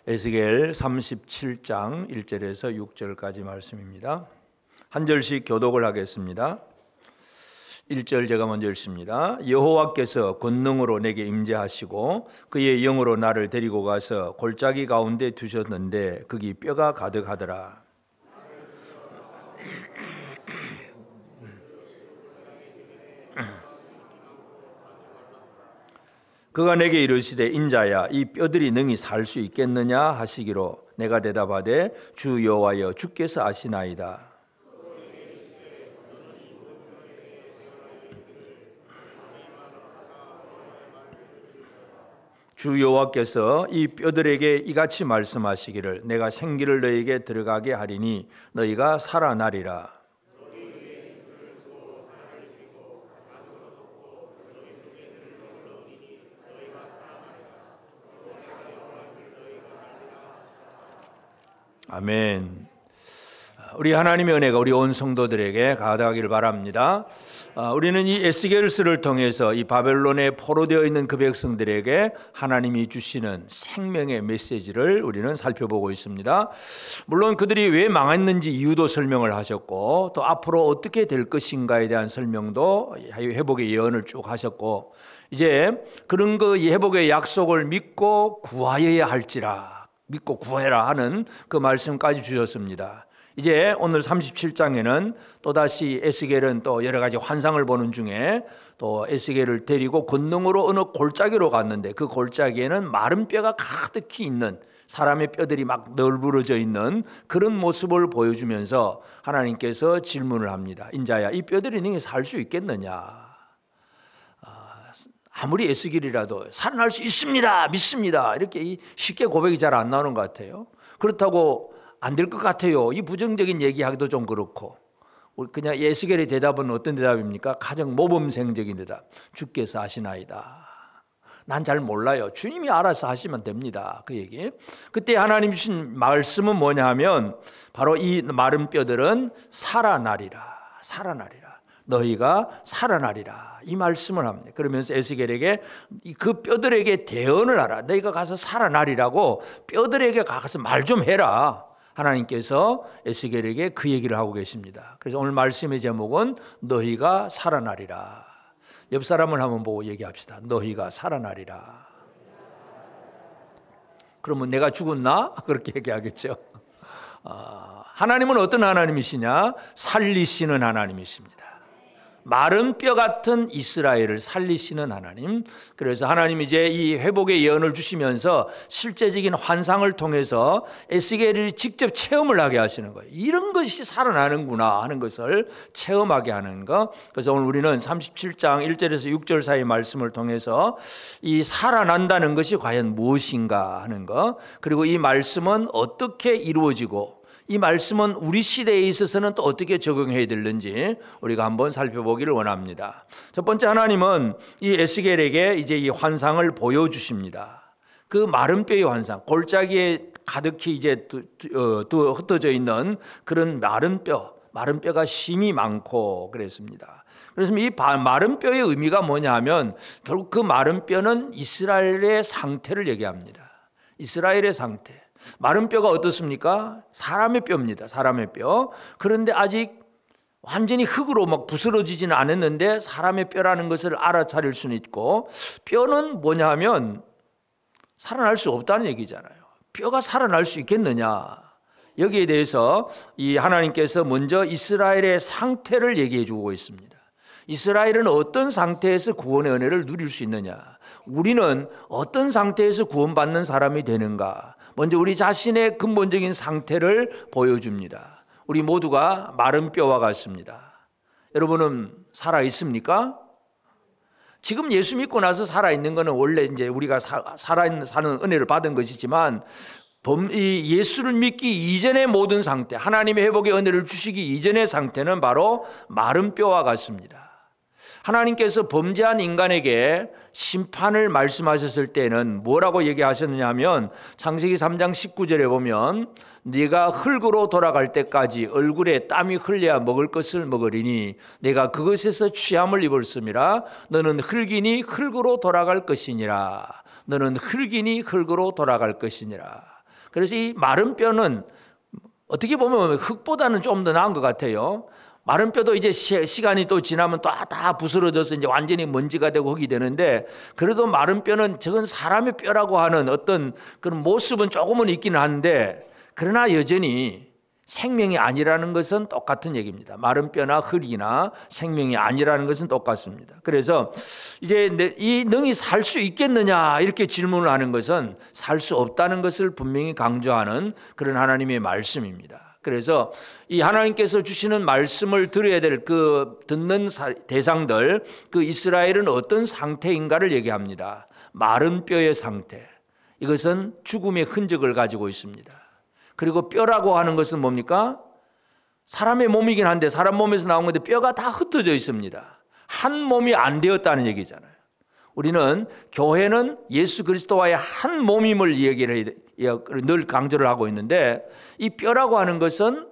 에스겔 37장 1절에서 6절까지 말씀입니다. 한 절씩 교독을 하겠습니다. 1절 제가 먼저 읽습니다. 여호와께서 권능으로 내게 임재하시고 그의 영으로 나를 데리고 가서 골짜기 가운데 두셨는데 거기 뼈가 가득하더라. 그가 내게 이르시되 인자야 이 뼈들이 능히 살 수 있겠느냐 하시기로 내가 대답하되 주 여호와여 주께서 아시나이다. 주 여호와께서 이 뼈들에게 이같이 말씀하시기를 내가 생기를 너희에게 들어가게 하리니 너희가 살아나리라. 아멘. 우리 하나님의 은혜가 우리 온 성도들에게 가득하기를 바랍니다. 우리는 이 에스겔서를 통해서 이 바벨론에 포로되어 있는 그 백성들에게 하나님이 주시는 생명의 메시지를 우리는 살펴보고 있습니다. 물론 그들이 왜 망했는지 이유도 설명을 하셨고 또 앞으로 어떻게 될 것인가에 대한 설명도 회복의 예언을 쭉 하셨고 이제 그런 그 회복의 약속을 믿고 구하여야 할지라 믿고 구해라 하는 그 말씀까지 주셨습니다. 이제 오늘 37장에는 또다시 에스겔은 또 여러 가지 환상을 보는 중에 또 에스겔을 데리고 권능으로 어느 골짜기로 갔는데 그 골짜기에는 마른 뼈가 가득히 있는 사람의 뼈들이 막 널브러져 있는 그런 모습을 보여주면서 하나님께서 질문을 합니다. 인자야 이 뼈들이 능히 살 수 있겠느냐. 아무리 에스겔이라도 살아날 수 있습니다. 믿습니다. 이렇게 쉽게 고백이 잘 안 나오는 것 같아요. 그렇다고 안 될 것 같아요. 이 부정적인 얘기하기도 좀 그렇고 그냥 에스겔의 대답은 어떤 대답입니까? 가장 모범생적인 대답. 주께서 아시나이다. 난 잘 몰라요. 주님이 알아서 하시면 됩니다. 그 얘기. 그때 하나님 주신 말씀은 뭐냐 하면 바로 이 마른 뼈들은 살아나리라. 살아나리라. 너희가 살아나리라 이 말씀을 합니다. 그러면서 에스겔에게 그 뼈들에게 대언을 하라. 너희가 가서 살아나리라고 뼈들에게 가서 말 좀 해라. 하나님께서 에스겔에게 그 얘기를 하고 계십니다. 그래서 오늘 말씀의 제목은 너희가 살아나리라. 옆 사람을 한번 보고 얘기합시다. 너희가 살아나리라. 그러면 내가 죽었나? 그렇게 얘기하겠죠. 하나님은 어떤 하나님이시냐? 살리시는 하나님이십니다. 마른 뼈 같은 이스라엘을 살리시는 하나님. 그래서 하나님 이제 이 회복의 예언을 주시면서 실제적인 환상을 통해서 에스겔이 직접 체험을 하게 하시는 거예요. 이런 것이 살아나는구나 하는 것을 체험하게 하는 것. 그래서 오늘 우리는 37장 1절에서 6절 사이 말씀을 통해서 이 살아난다는 것이 과연 무엇인가 하는 것, 그리고 이 말씀은 어떻게 이루어지고 이 말씀은 우리 시대에 있어서는 또 어떻게 적용해야 되는지 우리가 한번 살펴보기를 원합니다. 첫 번째, 하나님은 이 에스겔에게 이제 이 환상을 보여주십니다. 그 마른 뼈의 환상, 골짜기에 가득히 이제 흩어져 있는 그런 마른 뼈가 심이 많고 그랬습니다. 그래서 이 마른 뼈의 의미가 뭐냐 하면 결국 그 마른 뼈는 이스라엘의 상태를 얘기합니다. 이스라엘의 상태. 마른 뼈가 어떻습니까? 사람의 뼈입니다. 사람의 뼈. 그런데 아직 완전히 흙으로 막 부스러지지는 않았는데 사람의 뼈라는 것을 알아차릴 수는 있고, 뼈는 뭐냐 하면 살아날 수 없다는 얘기잖아요. 뼈가 살아날 수 있겠느냐. 여기에 대해서 이 하나님께서 먼저 이스라엘의 상태를 얘기해 주고 있습니다. 이스라엘은 어떤 상태에서 구원의 은혜를 누릴 수 있느냐. 우리는 어떤 상태에서 구원받는 사람이 되는가. 먼저 우리 자신의 근본적인 상태를 보여줍니다. 우리 모두가 마른 뼈와 같습니다. 여러분은 살아 있습니까? 지금 예수 믿고 나서 살아 있는 것은 원래 이제 우리가 사는 은혜를 받은 것이지만, 이 예수를 믿기 이전의 모든 상태, 하나님의 회복의 은혜를 주시기 이전의 상태는 바로 마른 뼈와 같습니다. 하나님께서 범죄한 인간에게 심판을 말씀하셨을 때는 뭐라고 얘기하셨느냐 하면 창세기 3장 19절에 보면 네가 흙으로 돌아갈 때까지 얼굴에 땀이 흘려야 먹을 것을 먹으리니 내가 그것에서 취함을 입었음이라. 너는 흙이니 흙으로 돌아갈 것이니라. 너는 흙이니 흙으로 돌아갈 것이니라. 그래서 이 마른 뼈는 어떻게 보면 흙보다는 좀 더 나은 것 같아요. 마른 뼈도 이제 시간이 또 지나면 또 다 부스러져서 이제 완전히 먼지가 되고 흙이 되는데, 그래도 마른 뼈는 저건 사람의 뼈라고 하는 어떤 그런 모습은 조금은 있기는 한데, 그러나 여전히 생명이 아니라는 것은 똑같은 얘기입니다. 마른 뼈나 흙이나 생명이 아니라는 것은 똑같습니다. 그래서 이제 이 능이 살 수 있겠느냐 이렇게 질문을 하는 것은 살 수 없다는 것을 분명히 강조하는 그런 하나님의 말씀입니다. 그래서 이 하나님께서 주시는 말씀을 들어야 될 그 듣는 대상들, 그 이스라엘은 어떤 상태인가를 얘기합니다. 마른 뼈의 상태. 이것은 죽음의 흔적을 가지고 있습니다. 그리고 뼈라고 하는 것은 뭡니까? 사람의 몸이긴 한데 사람 몸에서 나온 건데 뼈가 다 흩어져 있습니다. 한 몸이 안 되었다는 얘기잖아요. 우리는 교회는 예수 그리스도와의 한 몸임을 늘 강조를 하고 있는데, 이 뼈라고 하는 것은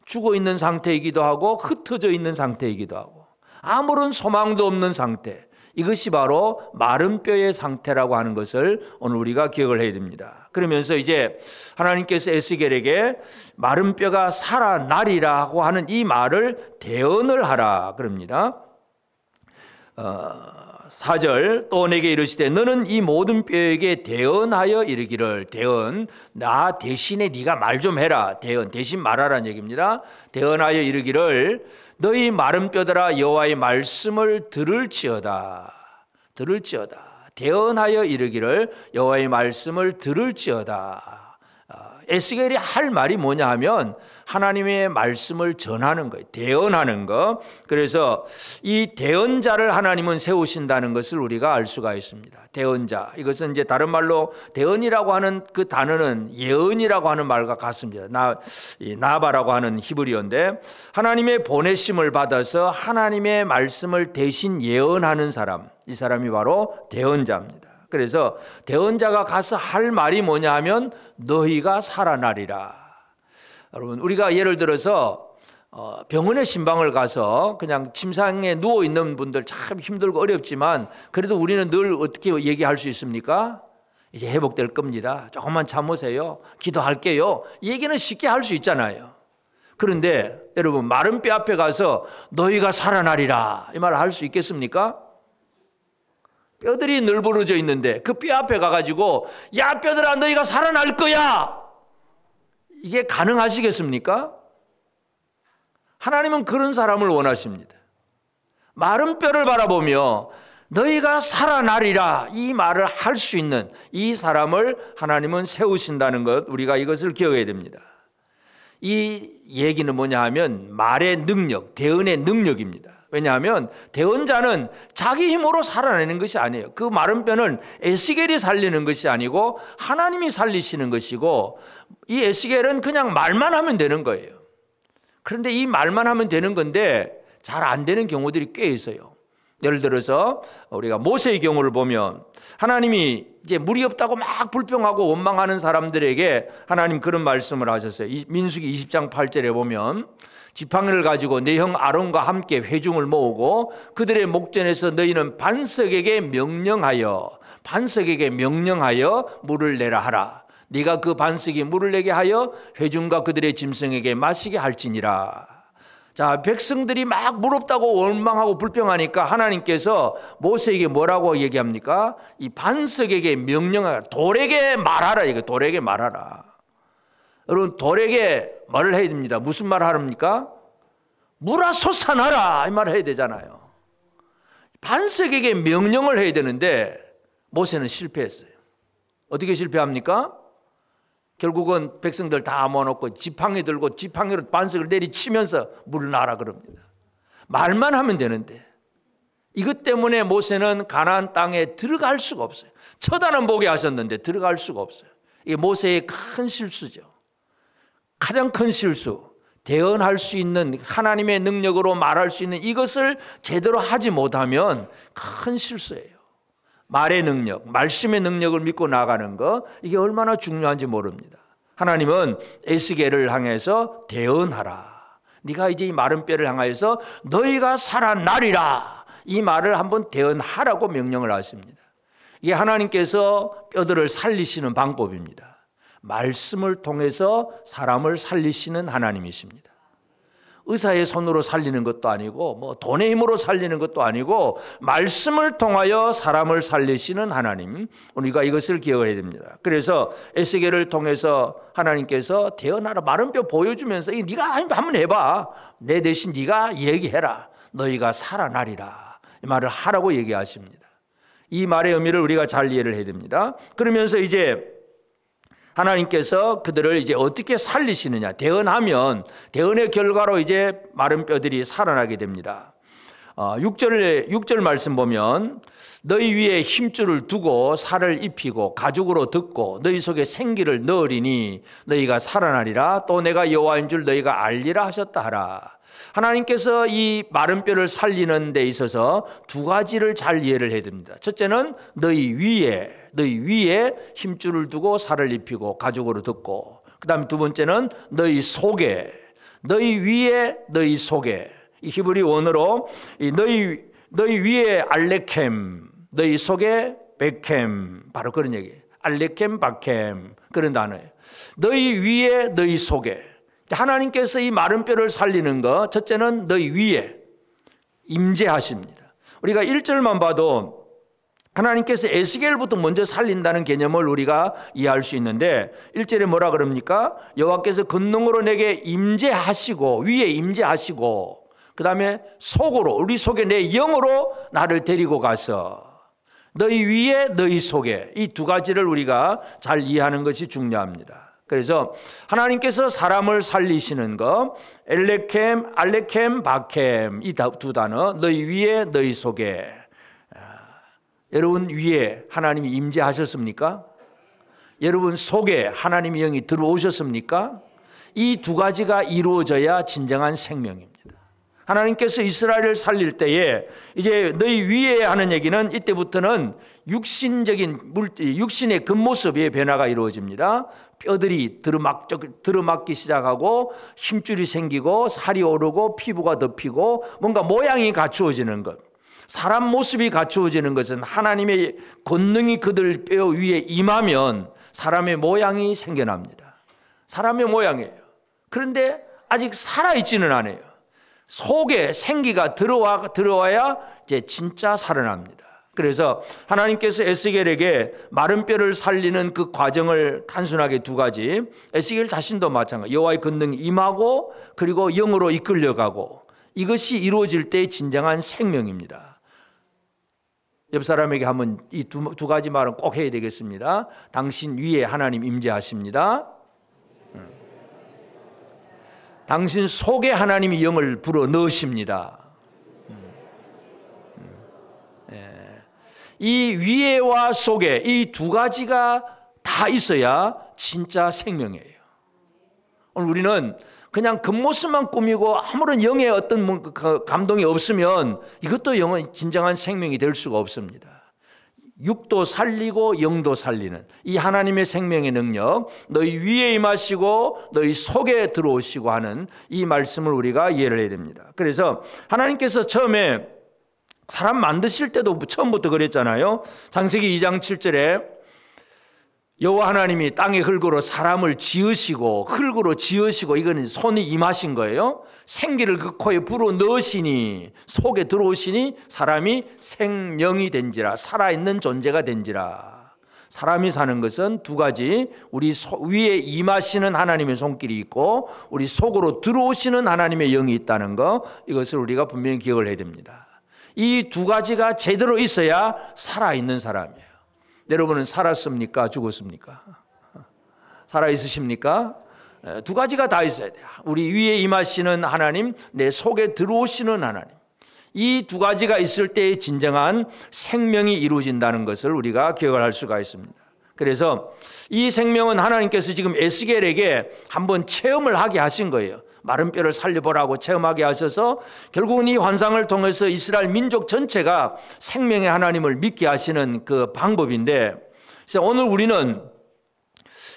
죽어 있는 상태이기도 하고 흩어져 있는 상태이기도 하고 아무런 소망도 없는 상태, 이것이 바로 마른 뼈의 상태라고 하는 것을 오늘 우리가 기억을 해야 됩니다. 그러면서 이제 하나님께서 에스겔에게 마른 뼈가 살아나리라고 하는 이 말을 대언을 하라 그럽니다. 4절, 또 내게 이르시되 너는 이 모든 뼈에게 대언하여 이르기를. 대언, 나 대신에 네가 말 좀 해라. 대언, 대신 말하라는 얘기입니다. 대언하여 이르기를 너희 마른 뼈들아 여호와의 말씀을 들을지어다. 들을지어다. 대언하여 이르기를 여호와의 말씀을 들을지어다. 에스겔이 할 말이 뭐냐 하면 하나님의 말씀을 전하는 거예요. 대언하는 거. 그래서 이 대언자를 하나님은 세우신다는 것을 우리가 알 수가 있습니다. 대언자. 이것은 이제 다른 말로 대언이라고 하는 그 단어는 예언이라고 하는 말과 같습니다. 나바라고 하는 히브리어인데, 하나님의 보내심을 받아서 하나님의 말씀을 대신 예언하는 사람, 이 사람이 바로 대언자입니다. 그래서 대언자가 가서 할 말이 뭐냐 하면 너희가 살아나리라. 여러분, 우리가 예를 들어서 병원에 신방을 가서 그냥 침상에 누워 있는 분들 참 힘들고 어렵지만 그래도 우리는 늘 어떻게 얘기할 수 있습니까? 이제 회복될 겁니다. 조금만 참으세요. 기도할게요. 이 얘기는 쉽게 할 수 있잖아요. 그런데 여러분, 마른 뼈 앞에 가서 너희가 살아나리라 이 말을 할 수 있겠습니까? 뼈들이 널브러져 있는데 그 뼈 앞에 가가지고 야 뼈들아 너희가 살아날 거야, 이게 가능하시겠습니까? 하나님은 그런 사람을 원하십니다. 마른 뼈를 바라보며 너희가 살아나리라 이 말을 할 수 있는 이 사람을 하나님은 세우신다는 것, 우리가 이것을 기억해야 됩니다. 이 얘기는 뭐냐 하면 말의 능력, 대언의 능력입니다. 왜냐하면 대언자는 자기 힘으로 살아내는 것이 아니에요. 그 마른 뼈는 에스겔이 살리는 것이 아니고 하나님이 살리시는 것이고, 이 에스겔은 그냥 말만 하면 되는 거예요. 그런데 이 말만 하면 되는 건데 잘 안 되는 경우들이 꽤 있어요. 예를 들어서 우리가 모세의 경우를 보면 하나님이 이제 물이 없다고 막 불평하고 원망하는 사람들에게 하나님 그런 말씀을 하셨어요. 민수기 20장 8절에 보면 지팡이를 가지고 내 형 아론과 함께 회중을 모으고 그들의 목전에서 너희는 반석에게 명령하여 물을 내라 하라. 네가 그 반석이 물을 내게 하여 회중과 그들의 짐승에게 마시게 할지니라. 자, 백성들이 막 물 없다고 원망하고 불평하니까 하나님께서 모세에게 뭐라고 얘기합니까? 이 반석에게 명령하라. 돌에게 말하라. 이거 돌에게 말하라. 여러분, 돌에게 말을 해야 됩니다. 무슨 말을 하랍니까? 물아 솟아나라 이 말을 해야 되잖아요. 반석에게 명령을 해야 되는데 모세는 실패했어요. 어떻게 실패합니까? 결국은 백성들 다 모아놓고 지팡이 들고 지팡이로 반석을 내리치면서 물을 놔라 그럽니다. 말만 하면 되는데 이것 때문에 모세는 가나안 땅에 들어갈 수가 없어요. 쳐다는 보게 하셨는데 들어갈 수가 없어요. 이게 모세의 큰 실수죠. 가장 큰 실수, 대언할 수 있는 하나님의 능력으로 말할 수 있는 이것을 제대로 하지 못하면 큰 실수예요. 말의 능력, 말씀의 능력을 믿고 나가는 거, 이게 얼마나 중요한지 모릅니다. 하나님은 에스겔을 향해서 대언하라. 네가 이제 이 마른 뼈를 향하여서 너희가 살아나리라. 이 말을 한번 대언하라고 명령을 하십니다. 이게 하나님께서 뼈들을 살리시는 방법입니다. 말씀을 통해서 사람을 살리시는 하나님이십니다. 의사의 손으로 살리는 것도 아니고 뭐 돈의 힘으로 살리는 것도 아니고 말씀을 통하여 사람을 살리시는 하나님, 우리가 이것을 기억해야 됩니다. 그래서 에스겔을 통해서 하나님께서 태어나라 마른 뼈 보여주면서 네가 한번 해봐, 내 대신 네가 얘기해라, 너희가 살아나리라, 이 말을 하라고 얘기하십니다. 이 말의 의미를 우리가 잘 이해를 해야 됩니다. 그러면서 이제 하나님께서 그들을 이제 어떻게 살리시느냐, 대언하면 대언의 결과로 이제 마른 뼈들이 살아나게 됩니다. 6절 말씀 보면 너희 위에 힘줄을 두고 살을 입히고 가죽으로 덮고 너희 속에 생기를 넣으리니 너희가 살아나리라. 또 내가 여호와인 줄 너희가 알리라 하셨다 하라. 하나님께서 이 마른 뼈를 살리는 데 있어서 두 가지를 잘 이해를 해야 됩니다. 첫째는 너희 위에 힘줄을 두고 살을 입히고 가죽으로 덮고, 그 다음에 두 번째는 너희 속에, 너희 위에 너희 속에, 이 히브리 원어로 너희 위에 알레켐, 너희 속에 베켐, 바로 그런 얘기예요. 알레켐 바켐, 그런 단어예요. 너희 위에 너희 속에. 하나님께서 이 마른 뼈를 살리는 것, 첫째는 너희 위에 임재하십니다. 우리가 1절만 봐도 하나님께서 에스겔부터 먼저 살린다는 개념을 우리가 이해할 수 있는데, 1절에 뭐라 그럽니까? 여호와께서 권능으로 내게 임재하시고, 위에 임재하시고, 그 다음에 속으로, 우리 속에 내 영으로 나를 데리고 가서 너희 위에 너희 속에, 이 두 가지를 우리가 잘 이해하는 것이 중요합니다. 그래서 하나님께서 사람을 살리시는 것, 엘레켐, 알레켐, 바켐, 이 두 단어, 너희 위에 너희 속에. 여러분 위에 하나님이 임재하셨습니까? 여러분 속에 하나님의 영이 들어오셨습니까? 이 두 가지가 이루어져야 진정한 생명입니다. 하나님께서 이스라엘을 살릴 때에 이제 너희 위에 하는 얘기는 이때부터는 육신의 겉모습의 변화가 이루어집니다. 뼈들이 들어맞기 시작하고 힘줄이 생기고 살이 오르고 피부가 덮이고 뭔가 모양이 갖추어지는 것. 사람 모습이 갖추어지는 것은 하나님의 권능이 그들 뼈 위에 임하면 사람의 모양이 생겨납니다. 사람의 모양이에요. 그런데 아직 살아있지는 않아요. 속에 생기가 들어와야 이제 진짜 살아납니다. 그래서 하나님께서 에스겔에게 마른 뼈를 살리는 그 과정을 단순하게 두 가지, 에스겔 자신도 마찬가지, 여호와의 권능이 임하고 그리고 영으로 이끌려가고, 이것이 이루어질 때의 진정한 생명입니다. 옆 사람에게 한번 이 두 가지 말은 꼭 해야 되겠습니다. 당신 위에 하나님 임재하십니다. 당신 속에 하나님이 영을 불어 넣으십니다. 이 위에와 속에 이 두 가지가 다 있어야 진짜 생명이에요. 오늘 우리는 그냥 겉모습만 꾸미고 아무런 영의 어떤 감동이 없으면 이것도 영은 진정한 생명이 될 수가 없습니다. 육도 살리고 영도 살리는 이 하나님의 생명의 능력, 너희 위에 임하시고 너희 속에 들어오시고 하는 이 말씀을 우리가 이해를 해야 됩니다. 그래서 하나님께서 처음에 사람 만드실 때도 처음부터 그랬잖아요. 창세기 2장 7절에 여호와 하나님이 땅의 흙으로 사람을 지으시고, 흙으로 지으시고, 이거는 손이 임하신 거예요. 생기를 그 코에 불어 넣으시니, 속에 들어오시니 사람이 생명이 된지라, 살아있는 존재가 된지라. 사람이 사는 것은 두 가지, 우리 위에 임하시는 하나님의 손길이 있고 우리 속으로 들어오시는 하나님의 영이 있다는 거, 이것을 우리가 분명히 기억을 해야 됩니다. 이 두 가지가 제대로 있어야 살아있는 사람이에요. 여러분은 살았습니까? 죽었습니까? 살아있으십니까? 두 가지가 다 있어야 돼요. 우리 위에 임하시는 하나님, 내 속에 들어오시는 하나님. 이 두 가지가 있을 때의 진정한 생명이 이루어진다는 것을 우리가 기억을 할 수가 있습니다. 그래서 이 생명은 하나님께서 지금 에스겔에게 한번 체험을 하게 하신 거예요. 마른 뼈를 살려보라고 체험하게 하셔서 결국은 이 환상을 통해서 이스라엘 민족 전체가 생명의 하나님을 믿게 하시는 그 방법인데, 그래서 오늘 우리는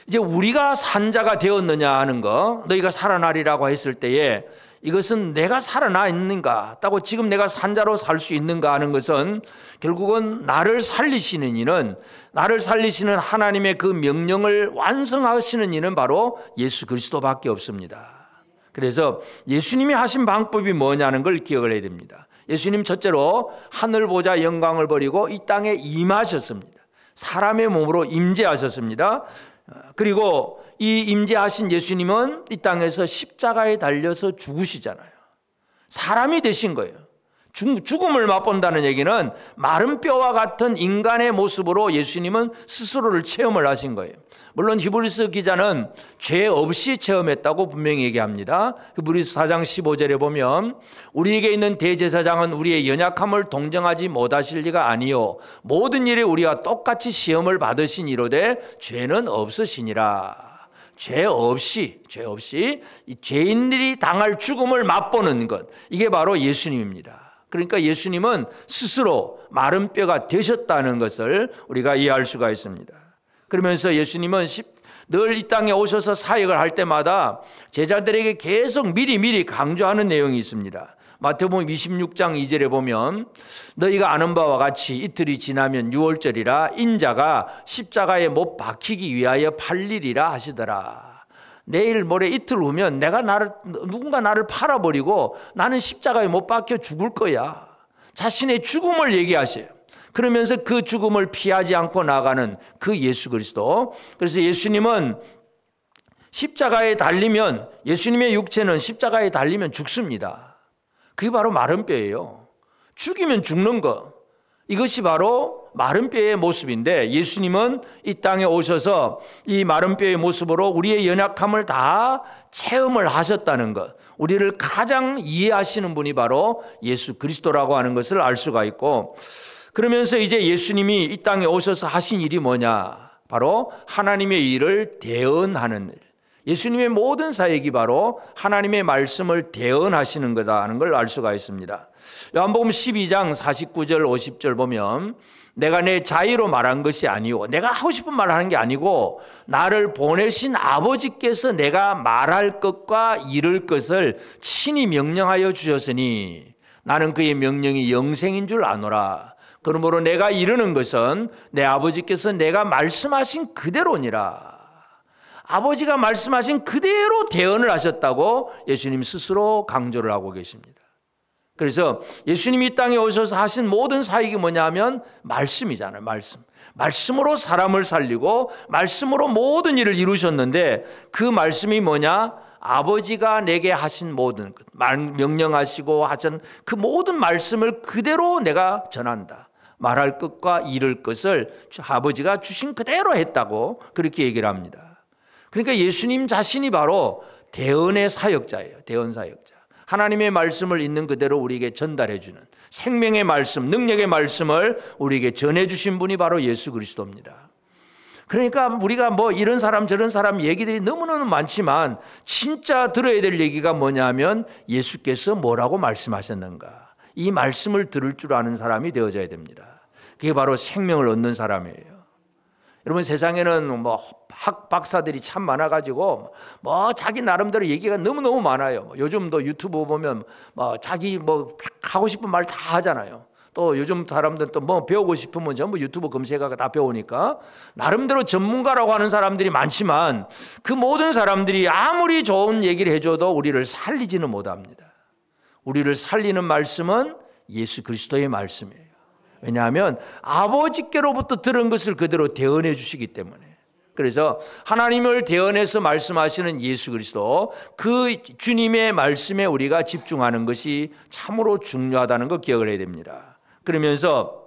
이제 우리가 산자가 되었느냐 하는 거, 너희가 살아나리라고 했을 때에 이것은 내가 살아나 있는가, 따고 지금 내가 산자로 살 수 있는가 하는 것은 결국은 나를 살리시는 이는, 나를 살리시는 하나님의 그 명령을 완성하시는 이는 바로 예수 그리스도밖에 없습니다. 그래서 예수님이 하신 방법이 뭐냐는 걸 기억을 해야 됩니다. 예수님 첫째로 하늘 보좌 영광을 버리고 이 땅에 임하셨습니다. 사람의 몸으로 임재하셨습니다. 그리고 이 임재하신 예수님은 이 땅에서 십자가에 달려서 죽으시잖아요. 사람이 되신 거예요. 죽음을 맛본다는 얘기는 마른 뼈와 같은 인간의 모습으로 예수님은 스스로를 체험을 하신 거예요. 물론 히브리서 기자는 죄 없이 체험했다고 분명히 얘기합니다. 히브리서 4장 15절에 보면 우리에게 있는 대제사장은 우리의 연약함을 동정하지 못하실 리가 아니요 모든 일에 우리와 똑같이 시험을 받으신 이로되 죄는 없으시니라. 죄 없이 이 죄인들이 당할 죽음을 맛보는 것, 이게 바로 예수님입니다. 그러니까 예수님은 스스로 마른 뼈가 되셨다는 것을 우리가 이해할 수가 있습니다. 그러면서 예수님은 늘 이 땅에 오셔서 사역을 할 때마다 제자들에게 계속 미리 강조하는 내용이 있습니다. 마태복음 26장 2절에 보면 너희가 아는 바와 같이 이틀이 지나면 유월절이라 인자가 십자가에 못 박히기 위하여 팔리리라 하시더라. 내일 모레 이틀 후면 누군가 나를 팔아버리고 나는 십자가에 못 박혀 죽을 거야. 자신의 죽음을 얘기하셔요. 그러면서 그 죽음을 피하지 않고 나가는 그 예수 그리스도. 그래서 예수님은 십자가에 달리면, 예수님의 육체는 십자가에 달리면 죽습니다. 그게 바로 마른 뼈예요. 죽이면 죽는 것, 이것이 바로 마른 뼈의 모습인데 예수님은 이 땅에 오셔서 이 마른 뼈의 모습으로 우리의 연약함을 다 체험을 하셨다는 것, 우리를 가장 이해하시는 분이 바로 예수 그리스도라고 하는 것을 알 수가 있고, 그러면서 이제 예수님이 이 땅에 오셔서 하신 일이 뭐냐, 바로 하나님의 일을 대언하는 일. 예수님의 모든 사역이 바로 하나님의 말씀을 대언하시는 거다 하는 걸 알 수가 있습니다. 요한복음 12장 49절 50절 보면 내가 내 자의로 말한 것이 아니오, 내가 하고 싶은 말을 하는 게 아니고 나를 보내신 아버지께서 내가 말할 것과 이룰 것을 친히 명령하여 주셨으니 나는 그의 명령이 영생인 줄 아노라. 그러므로 내가 이르는 것은 내 아버지께서 내가 말씀하신 그대로니라. 아버지가 말씀하신 그대로 대언을 하셨다고 예수님 스스로 강조를 하고 계십니다. 그래서 예수님이 이 땅에 오셔서 하신 모든 사역이 뭐냐 하면 말씀이잖아요. 말씀으로 사람을 살리고 말씀으로 모든 일을 이루셨는데 그 말씀이 뭐냐? 아버지가 내게 하신 모든 명령하시고 하신 그 모든 말씀을 그대로 내가 전한다. 말할 것과 이룰 것을 아버지가 주신 그대로 했다고 그렇게 얘기를 합니다. 그러니까 예수님 자신이 바로 대언의 사역자예요. 대언 사역자. 하나님의 말씀을 있는 그대로 우리에게 전달해 주는 생명의 말씀, 능력의 말씀을 우리에게 전해 주신 분이 바로 예수 그리스도입니다. 그러니까 우리가 뭐 이런 사람 저런 사람 얘기들이 너무너무 많지만 진짜 들어야 될 얘기가 뭐냐면 예수께서 뭐라고 말씀하셨는가. 이 말씀을 들을 줄 아는 사람이 되어져야 됩니다. 그게 바로 생명을 얻는 사람이에요. 여러분, 세상에는 뭐 박사들이 참 많아가지고 뭐 자기 나름대로 얘기가 너무너무 많아요. 요즘도 유튜브 보면 뭐 자기 뭐 하고 싶은 말 다 하잖아요. 또 요즘 사람들 또 뭐 배우고 싶으면 전부 유튜브 검색하고 다 배우니까 나름대로 전문가라고 하는 사람들이 많지만 그 모든 사람들이 아무리 좋은 얘기를 해줘도 우리를 살리지는 못합니다. 우리를 살리는 말씀은 예수 그리스도의 말씀이에요. 왜냐하면 아버지께로부터 들은 것을 그대로 대언해 주시기 때문에. 그래서 하나님을 대언해서 말씀하시는 예수 그리스도, 그 주님의 말씀에 우리가 집중하는 것이 참으로 중요하다는 거 기억을 해야 됩니다. 그러면서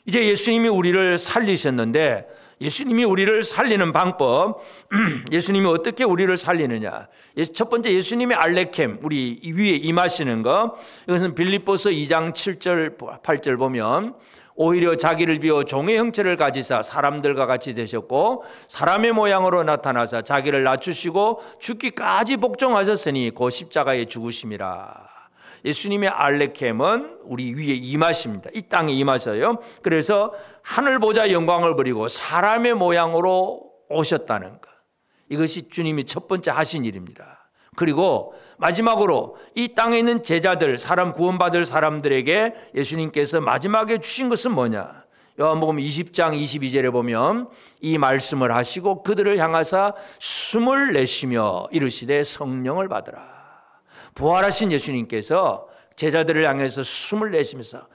이제 예수님이 우리를 살리셨는데 예수님이 우리를 살리는 방법, 예수님이 어떻게 우리를 살리느냐. 첫 번째, 예수님의 알레켐, 우리 위에 임하시는 거. 이것은 빌립보서 2장 7절 8절 보면 오히려 자기를 비워 종의 형체를 가지사 사람들과 같이 되셨고 사람의 모양으로 나타나사 자기를 낮추시고 죽기까지 복종하셨으니 곧 십자가에 죽으심이라. 예수님의 알레켐은 우리 위에 임하십니다. 이 땅에 임하셔요. 그래서 하늘 보좌 영광을 버리고 사람의 모양으로 오셨다는 것, 이것이 주님이 첫 번째 하신 일입니다. 그리고 마지막으로 이 땅에 있는 제자들, 사람 구원받을 사람들에게 예수님께서 마지막에 주신 것은 뭐냐? 요한복음 20장 22절에 보면 이 말씀을 하시고 그들을 향하사 숨을 내쉬며 이르시되 성령을 받으라. 부활하신 예수님께서 제자들을 향해서 숨을 내쉬면서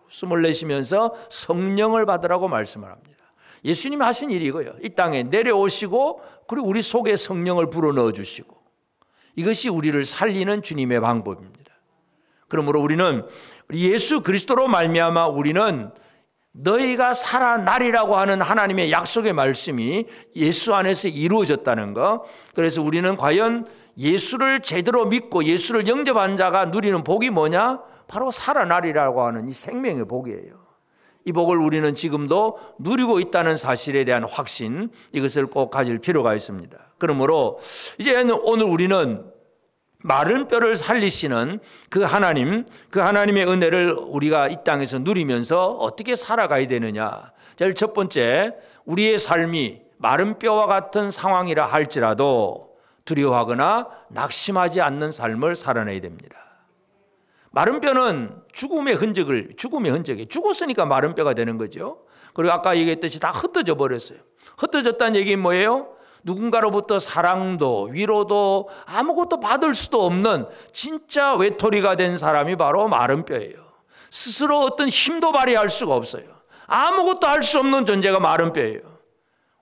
숨을 내쉬면서 성령을 받으라고 말씀을 합니다. 예수님이 하신 일이 이거예요. 이 땅에 내려오시고 그리고 우리 속에 성령을 불어넣어 주시고, 이것이 우리를 살리는 주님의 방법입니다. 그러므로 우리는 예수 그리스도로 말미암아 우리는 너희가 살아나리라고 하는 하나님의 약속의 말씀이 예수 안에서 이루어졌다는 것. 그래서 우리는 과연 예수를 제대로 믿고 예수를 영접한 자가 누리는 복이 뭐냐? 바로 살아나리라고 하는 이 생명의 복이에요. 이 복을 우리는 지금도 누리고 있다는 사실에 대한 확신, 이것을 꼭 가질 필요가 있습니다. 그러므로 이제 오늘 우리는 마른 뼈를 살리시는 그 하나님의 은혜를 우리가 이 땅에서 누리면서 어떻게 살아가야 되느냐. 제일 첫 번째, 우리의 삶이 마른 뼈와 같은 상황이라 할지라도 두려워하거나 낙심하지 않는 삶을 살아내야 됩니다. 마른 뼈는 죽음의 흔적이에요. 죽었으니까 마른 뼈가 되는 거죠. 그리고 아까 얘기했듯이 다 흩어져 버렸어요. 흩어졌다는 얘기는 뭐예요? 누군가로부터 사랑도 위로도 아무것도 받을 수도 없는 진짜 외톨이가 된 사람이 바로 마른 뼈예요. 스스로 어떤 힘도 발휘할 수가 없어요. 아무것도 할 수 없는 존재가 마른 뼈예요.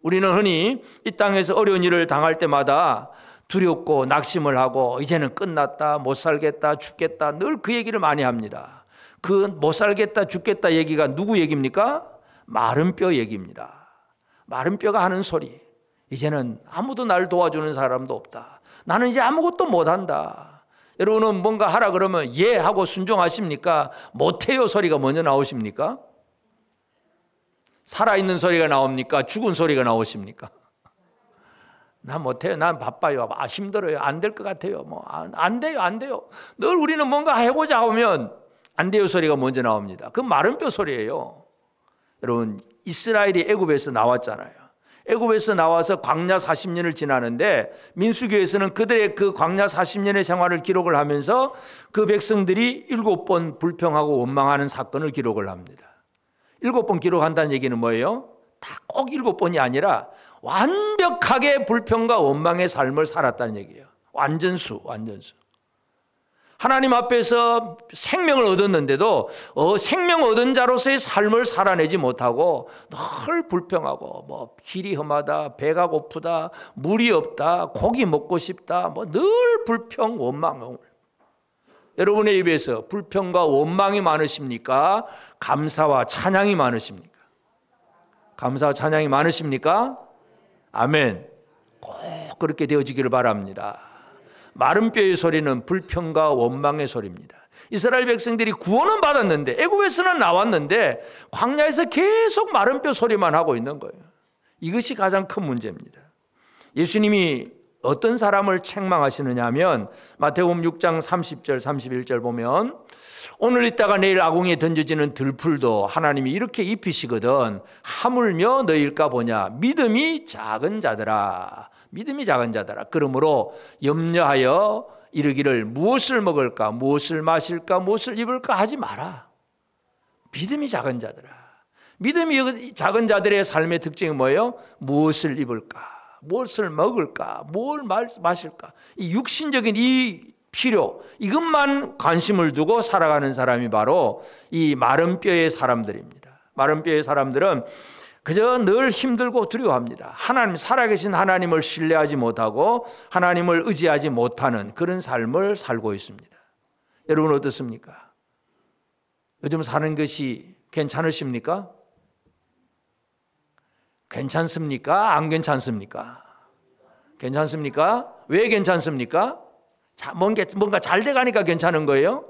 우리는 흔히 이 땅에서 어려운 일을 당할 때마다 두렵고 낙심을 하고 이제는 끝났다, 못 살겠다, 죽겠다, 늘 그 얘기를 많이 합니다. 그 못 살겠다, 죽겠다 얘기가 누구 얘기입니까? 마른 뼈 얘기입니다. 마른 뼈가 하는 소리. 이제는 아무도 날 도와주는 사람도 없다. 나는 이제 아무것도 못한다. 여러분은 뭔가 하라 그러면 예 하고 순종하십니까? 못해요 소리가 먼저 나오십니까? 살아있는 소리가 나옵니까? 죽은 소리가 나오십니까? 난 못해요. 난 바빠요. 힘들어요. 안 될 것 같아요. 안 돼요. 늘 우리는 뭔가 해보자 하면 안 돼요 소리가 먼저 나옵니다. 그건 마른 뼈 소리예요. 여러분, 이스라엘이 애굽에서 나왔잖아요. 애굽에서 나와서 광야 40년을 지나는데 민수기에서는 그들의 그 광야 40년의 생활을 기록을 하면서 그 백성들이 7번 불평하고 원망하는 사건을 기록을 합니다. 7번 기록한다는 얘기는 뭐예요? 다 꼭 7번이 아니라 완벽하게 불평과 원망의 삶을 살았다는 얘기예요. 완전수. 하나님 앞에서 생명을 얻었는데도 생명 얻은 자로서의 삶을 살아내지 못하고 늘 불평하고 길이 험하다, 배가 고프다, 물이 없다, 고기 먹고 싶다, 늘 불평, 원망. 여러분의 입에서 불평과 원망이 많으십니까? 감사와 찬양이 많으십니까? 감사와 찬양이 많으십니까? 아멘. 꼭 그렇게 되어지기를 바랍니다. 마른 뼈의 소리는 불평과 원망의 소리입니다. 이스라엘 백성들이 구원은 받았는데 애굽에서는 나왔는데 광야에서 계속 마른 뼈 소리만 하고 있는 거예요. 이것이 가장 큰 문제입니다. 예수님이 어떤 사람을 책망하시느냐 하면 마태복음 6장 30절 31절 보면 오늘 있다가 내일 아궁이에 던져지는 들풀도 하나님이 이렇게 입히시거든 하물며 너희일까 보냐. 믿음이 작은 자들아. 그러므로 염려하여 이르기를 무엇을 먹을까, 무엇을 마실까, 무엇을 입을까 하지 마라. 믿음이 작은 자들아. 믿음이 작은 자들의 삶의 특징이 뭐예요? 무엇을 입을까, 무엇을 먹을까, 뭘 마실까. 이 육신적인 이 필요, 이것만 관심을 두고 살아가는 사람이 바로 이 마른 뼈의 사람들입니다. 마른 뼈의 사람들은 그저 늘 힘들고 두려워합니다. 하나님, 살아계신 하나님을 신뢰하지 못하고 하나님을 의지하지 못하는 그런 삶을 살고 있습니다. 여러분 어떻습니까? 요즘 사는 것이 괜찮으십니까? 괜찮습니까? 안 괜찮습니까? 괜찮습니까? 왜 괜찮습니까? 뭔가 잘 돼가니까 괜찮은 거예요?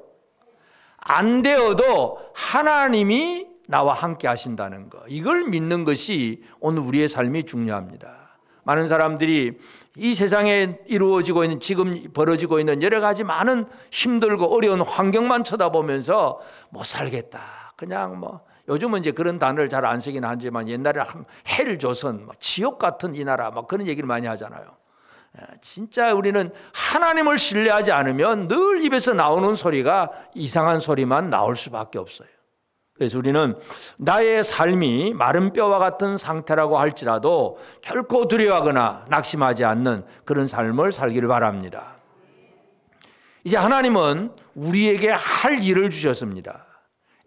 안 되어도 하나님이 나와 함께 하신다는 것, 이걸 믿는 것이 오늘 우리의 삶이 중요합니다. 많은 사람들이 이 세상에 이루어지고 있는, 지금 벌어지고 있는 여러 가지 많은 힘들고 어려운 환경만 쳐다보면서 못 살겠다, 그냥 요즘은 이제 그런 단어를 잘 안 쓰긴 하지만 옛날에 헬조선, 지옥 같은 이 나라, 그런 얘기를 많이 하잖아요. 진짜 우리는 하나님을 신뢰하지 않으면 늘 입에서 나오는 소리가 이상한 소리만 나올 수밖에 없어요. 그래서 우리는 나의 삶이 마른 뼈와 같은 상태라고 할지라도 결코 두려워하거나 낙심하지 않는 그런 삶을 살기를 바랍니다. 이제 하나님은 우리에게 할 일을 주셨습니다.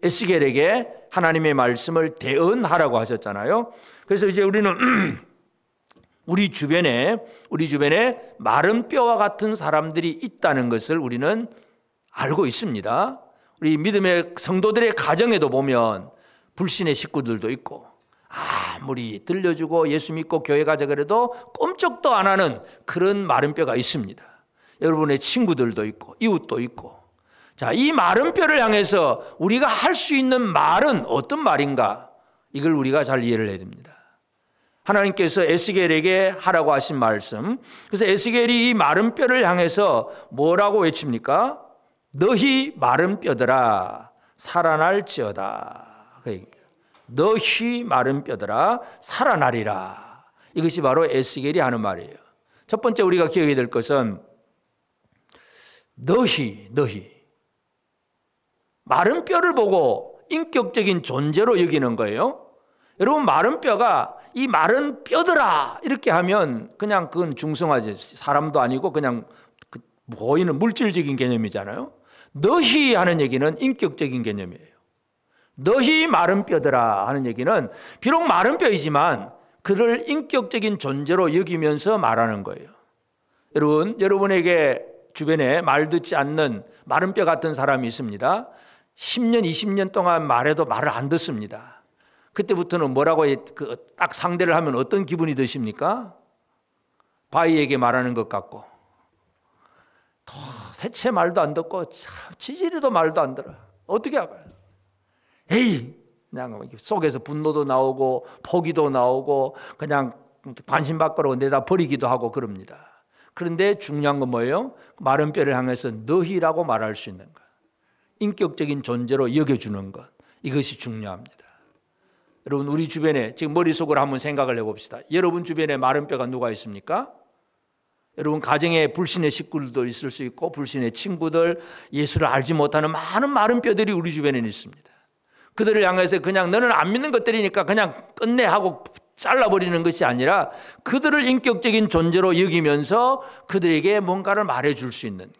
에스겔에게 하나님의 말씀을 대언하라고 하셨잖아요. 그래서 이제 우리는 우리 주변에 마른 뼈와 같은 사람들이 있다는 것을 우리는 알고 있습니다. 우리 믿음의 성도들의 가정에도 보면 불신의 식구들도 있고 아무리 들려주고 예수 믿고 교회 가자 그래도 꼼짝도 안 하는 그런 마른 뼈가 있습니다. 여러분의 친구들도 있고 이웃도 있고. 자, 이 마른 뼈를 향해서 우리가 할 수 있는 말은 어떤 말인가? 이걸 우리가 잘 이해를 해야 됩니다. 하나님께서 에스겔에게 하라고 하신 말씀. 그래서 에스겔이 이 마른 뼈를 향해서 뭐라고 외칩니까? 너희 마른 뼈들아 살아날지어다. 너희 마른 뼈들아 살아나리라. 이것이 바로 에스겔이 하는 말이에요. 첫 번째 우리가 기억해야 될 것은 너희 마른 뼈를 보고 인격적인 존재로 여기는 거예요. 여러분, 마른 뼈가 이 마른 뼈들아 이렇게 하면 그냥 그건 중성화지, 사람도 아니고 그냥 보이는 물질적인 개념이잖아요. 너희 하는 얘기는 인격적인 개념이에요. 너희 마른 뼈들아 하는 얘기는 비록 마른 뼈이지만 그를 인격적인 존재로 여기면서 말하는 거예요. 여러분에게 주변에 말 듣지 않는 마른 뼈 같은 사람이 있습니다. 10년, 20년 동안 말해도 말을 안 듣습니다. 그때부터는 뭐라고 딱 상대를 하면 어떤 기분이 드십니까? 바위에게 말하는 것 같고 대체 말도 안 듣고 지지리도 말도 안 들어. 어떻게 할까요? 에이, 그냥 속에서 분노도 나오고 포기도 나오고 그냥 관심 밖으로 내다 버리기도 하고 그럽니다. 그런데 중요한 건 뭐예요? 마른 뼈를 향해서 너희라고 말할 수 있는 것, 인격적인 존재로 여겨주는 것, 이것이 중요합니다. 여러분, 우리 주변에 지금 머릿속으로 한번 생각을 해봅시다. 여러분 주변에 마른 뼈가 누가 있습니까? 여러분 가정에 불신의 식구들도 있을 수 있고 불신의 친구들, 예수를 알지 못하는 많은 마른 뼈들이 우리 주변에는 있습니다. 그들을 향해서 그냥 너는 안 믿는 것들이니까 그냥 끝내 하고 잘라버리는 것이 아니라 그들을 인격적인 존재로 여기면서 그들에게 뭔가를 말해줄 수 있는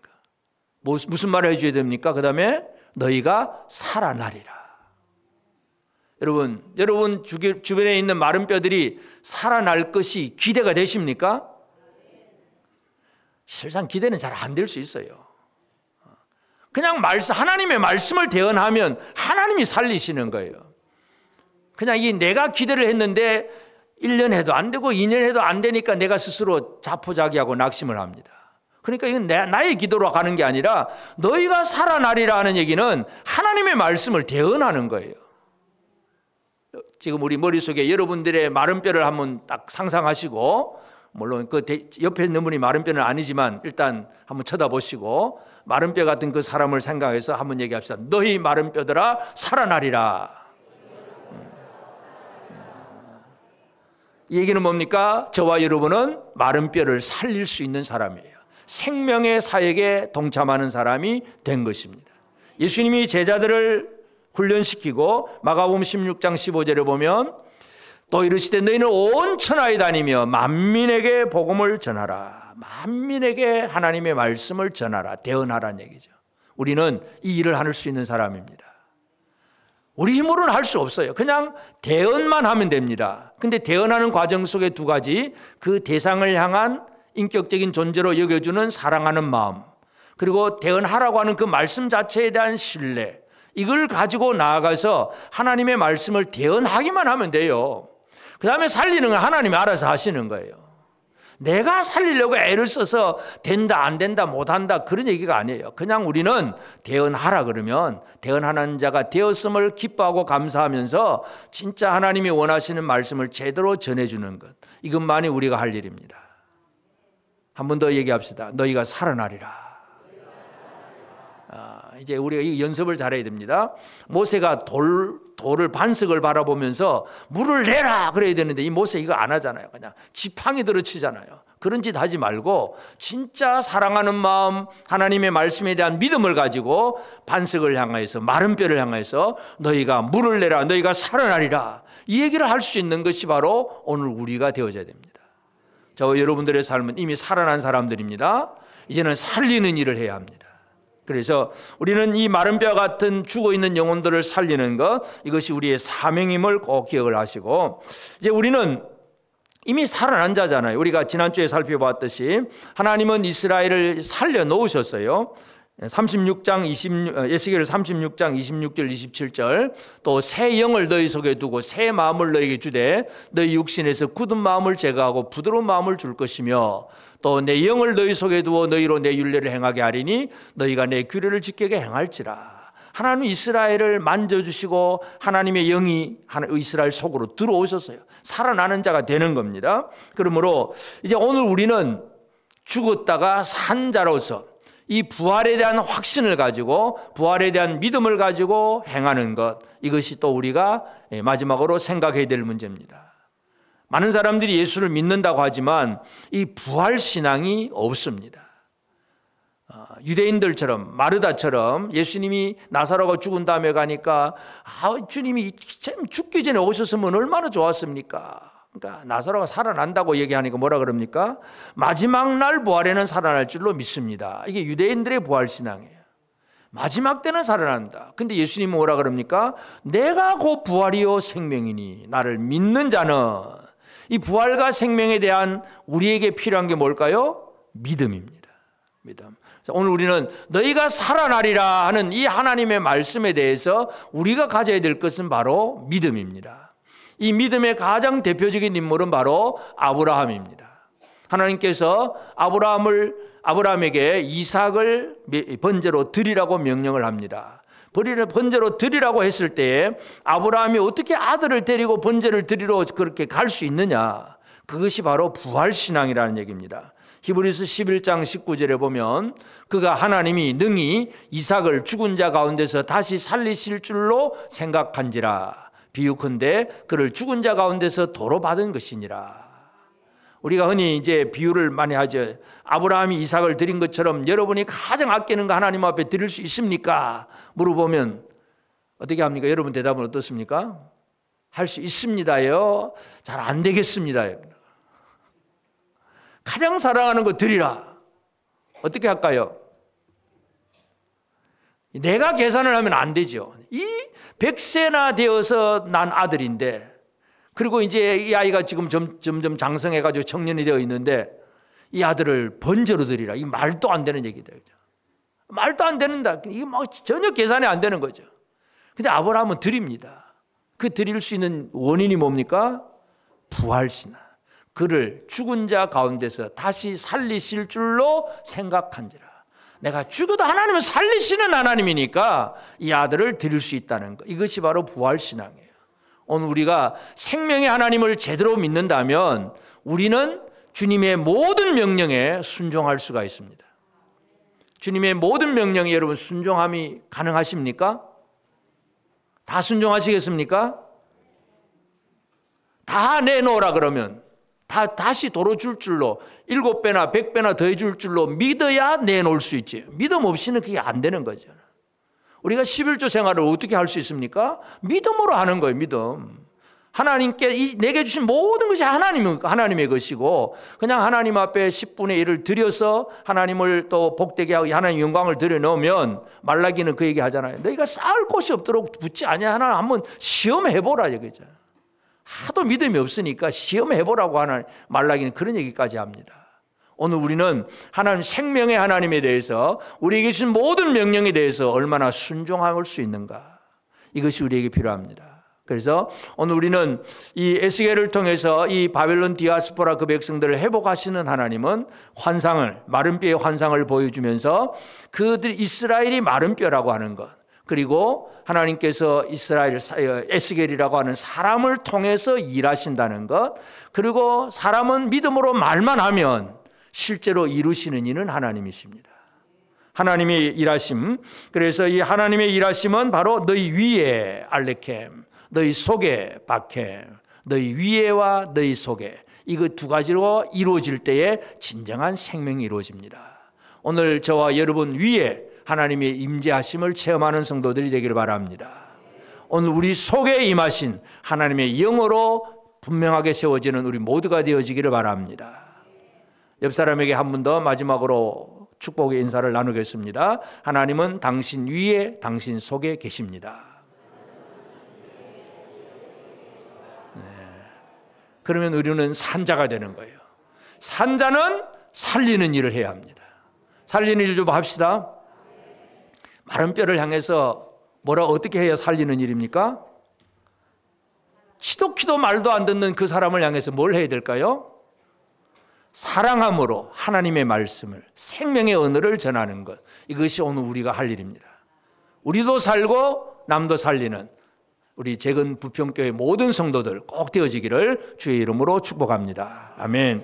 것. 무슨 말을 해줘야 됩니까? 그 다음에 너희가 살아나리라. 여러분 주변에 있는 마른 뼈들이 살아날 것이 기대가 되십니까? 실상 기대는 잘 안 될 수 있어요. 그냥 하나님의 말씀을 대언하면 하나님이 살리시는 거예요. 그냥 내가 기대를 했는데 1년 해도 안 되고 2년 해도 안 되니까 내가 스스로 자포자기하고 낙심을 합니다. 그러니까 이건 나의 기도로 가는 게 아니라 너희가 살아나리라 하는 얘기는 하나님의 말씀을 대언하는 거예요. 지금 우리 머릿속에 여러분들의 마른 뼈를 한번 딱 상상하시고, 물론 그 옆에 있는 분이 마른 뼈는 아니지만 일단 한번 쳐다보시고 마른 뼈 같은 그 사람을 생각해서 한번 얘기합시다. 너희 마른 뼈들아 살아나리라. 이 얘기는 뭡니까? 저와 여러분은 마른 뼈를 살릴 수 있는 사람이에요. 생명의 사역에 동참하는 사람이 된 것입니다. 예수님이 제자들을 훈련시키고 마가복음 16장 15절에 보면 또 이르시되 너희는 온 천하에 다니며 만민에게 복음을 전하라. 만민에게 하나님의 말씀을 전하라. 대언하라는 얘기죠. 우리는 이 일을 할 수 있는 사람입니다. 우리 힘으로는 할 수 없어요. 그냥 대언만 하면 됩니다. 근데 대언하는 과정 속에 두 가지, 그 대상을 향한 인격적인 존재로 여겨주는 사랑하는 마음, 그리고 대언하라고 하는 그 말씀 자체에 대한 신뢰, 이걸 가지고 나아가서 하나님의 말씀을 대언하기만 하면 돼요. 그 다음에 살리는 건 하나님이 알아서 하시는 거예요. 내가 살리려고 애를 써서 된다 안 된다 못한다 그런 얘기가 아니에요. 그냥 우리는 대언하라 그러면 대언하는 자가 되었음을 기뻐하고 감사하면서 진짜 하나님이 원하시는 말씀을 제대로 전해주는 것, 이것만이 우리가 할 일입니다. 한 번 더 얘기합시다. 너희가 살아나리라. 이제 우리가 이 연습을 잘해야 됩니다. 모세가 돌을 반석을 바라보면서 물을 내라 그래야 되는데 이 모세 이거 안 하잖아요. 그냥 지팡이 들어치잖아요. 그런 짓 하지 말고 진짜 사랑하는 마음, 하나님의 말씀에 대한 믿음을 가지고 반석을 향하여서, 마른 뼈를 향하여서 너희가 물을 내라, 너희가 살아나리라, 이 얘기를 할 수 있는 것이 바로 오늘 우리가 되어져야 됩니다. 저와 여러분들의 삶은 이미 살아난 사람들입니다. 이제는 살리는 일을 해야 합니다. 그래서 우리는 이 마른 뼈 같은 죽어있는 영혼들을 살리는 것, 이것이 우리의 사명임을 꼭 기억을 하시고, 이제 우리는 이미 살아난 자잖아요. 우리가 지난주에 살펴봤듯이 하나님은 이스라엘을 살려놓으셨어요. 36장 에스겔 36장 26절 27절, 또 새 영을 너희 속에 두고 새 마음을 너희에게 주되 너희 육신에서 굳은 마음을 제거하고 부드러운 마음을 줄 것이며, 또 내 영을 너희 속에 두어 너희로 내 율례를 행하게 하리니 너희가 내 규례를 지키게 행할지라. 하나님 이스라엘을 만져주시고 하나님의 영이 이스라엘 속으로 들어오셨어요. 살아나는 자가 되는 겁니다. 그러므로 이제 오늘 우리는 죽었다가 산 자로서 이 부활에 대한 확신을 가지고, 부활에 대한 믿음을 가지고 행하는 것, 이것이 또 우리가 마지막으로 생각해야 될 문제입니다. 많은 사람들이 예수를 믿는다고 하지만 이 부활 신앙이 없습니다. 유대인들처럼, 마르다처럼 예수님이 나사로가 죽은 다음에 가니까 주님이 죽기 전에 오셨으면 얼마나 좋았습니까? 그러니까 나사로가 살아난다고 얘기하니까 뭐라 그럽니까? 마지막 날 부활에는 살아날 줄로 믿습니다. 이게 유대인들의 부활 신앙이에요. 마지막 때는 살아난다. 근데 예수님은 뭐라 그럽니까? 내가 곧 부활이요 생명이니 나를 믿는 자는, 이 부활과 생명에 대한 우리에게 필요한 게 뭘까요? 믿음입니다. 믿음. 오늘 우리는 너희가 살아나리라 하는 이 하나님의 말씀에 대해서 우리가 가져야 될 것은 바로 믿음입니다. 이 믿음의 가장 대표적인 인물은 바로 아브라함입니다. 하나님께서 아브라함에게 이삭을 번제로 드리라고 명령을 합니다. 번제로 드리라고 했을 때에 아브라함이 어떻게 아들을 데리고 번제를 드리러 그렇게 갈 수 있느냐? 그것이 바로 부활신앙이라는 얘기입니다. 히브리서 11장 19절에 보면 그가 하나님이 능히 이삭을 죽은 자 가운데서 다시 살리실 줄로 생각한지라, 비유컨대 그를 죽은 자 가운데서 도로 받은 것이니라. 우리가 흔히 이제 비유를 많이 하죠. 아브라함이 이삭을 드린 것처럼 여러분이 가장 아끼는 거 하나님 앞에 드릴 수 있습니까? 물어보면 어떻게 합니까? 여러분 대답은 어떻습니까? 할 수 있습니다요. 잘 안 되겠습니다요. 가장 사랑하는 거 드리라. 어떻게 할까요? 내가 계산을 하면 안 되죠. 이 100세나 되어서 난 아들인데, 그리고 이제 이 아이가 지금 점점 장성해가지고 청년이 되어 있는데 이 아들을 번제로 드리라. 이 말도 안 되는 얘기다. 말도 안 되는다. 이게 뭐 전혀 계산이 안 되는 거죠. 근데 아브라함은 드립니다. 그 드릴 수 있는 원인이 뭡니까? 부활신앙. 그를 죽은 자 가운데서 다시 살리실 줄로 생각한지라. 내가 죽어도 하나님은 살리시는 하나님이니까 이 아들을 드릴 수 있다는 것. 이것이 바로 부활신앙이에요. 오늘 우리가 생명의 하나님을 제대로 믿는다면 우리는 주님의 모든 명령에 순종할 수가 있습니다. 주님의 모든 명령에 여러분 순종함이 가능하십니까? 다 순종하시겠습니까? 다 내놓으라 그러면 다시 도로 줄 줄로 7배나 100배나 더해 줄 줄로 믿어야 내놓을 수 있지. 믿음 없이는 그게 안 되는 거죠. 우리가 11조 생활을 어떻게 할 수 있습니까? 믿음으로 하는 거예요. 믿음. 하나님께 내게 주신 모든 것이 하나님의 것이고, 그냥 하나님 앞에 10분의 1을 드려서 하나님을 또 복되게 하고 하나님 영광을 드려놓으면, 말라기는 그 얘기 하잖아요. 너희가 쌓을 곳이 없도록 붙지 않냐. 하나 한번 시험해보라 이거죠. 하도 믿음이 없으니까 시험해보라고 하는 말라기는 그런 얘기까지 합니다. 오늘 우리는 하나님 생명의 하나님에 대해서 우리에게 주신 모든 명령에 대해서 얼마나 순종할 수 있는가, 이것이 우리에게 필요합니다. 그래서 오늘 우리는 이 에스겔을 통해서 이 바벨론 디아스포라 그 백성들을 회복하시는 하나님은 마른 뼈의 환상을 보여주면서 그들이 이스라엘이 마른 뼈라고 하는 것, 그리고 하나님께서 에스겔이라고 하는 사람을 통해서 일하신다는 것, 그리고 사람은 믿음으로 말만 하면 실제로 이루시는 이는 하나님이십니다. 하나님의 일하심. 그래서 이 하나님의 일하심은 바로 너희 위에 알레켐, 너희 속에 바켐, 너희 위에와 너희 속에, 이거 두 가지로 이루어질 때에 진정한 생명이 이루어집니다. 오늘 저와 여러분 위에 하나님의 임재하심을 체험하는 성도들이 되기를 바랍니다. 오늘 우리 속에 임하신 하나님의 영으로 분명하게 세워지는 우리 모두가 되어지기를 바랍니다. 옆 사람에게 한 번 더 마지막으로 축복의 인사를 나누겠습니다. 하나님은 당신 위에 당신 속에 계십니다. 그러면 우리는 산자가 되는 거예요. 산자는 살리는 일을 해야 합니다. 살리는 일 좀 합시다. 마른 뼈를 향해서 어떻게 해야 살리는 일입니까? 치도 말도 안 듣는 그 사람을 향해서 뭘 해야 될까요? 사랑함으로 하나님의 말씀을, 생명의 언어를 전하는 것. 이것이 오늘 우리가 할 일입니다. 우리도 살고 남도 살리는 우리 재건 부평교회 모든 성도들 꼭 되어지기를 주의 이름으로 축복합니다. 아멘.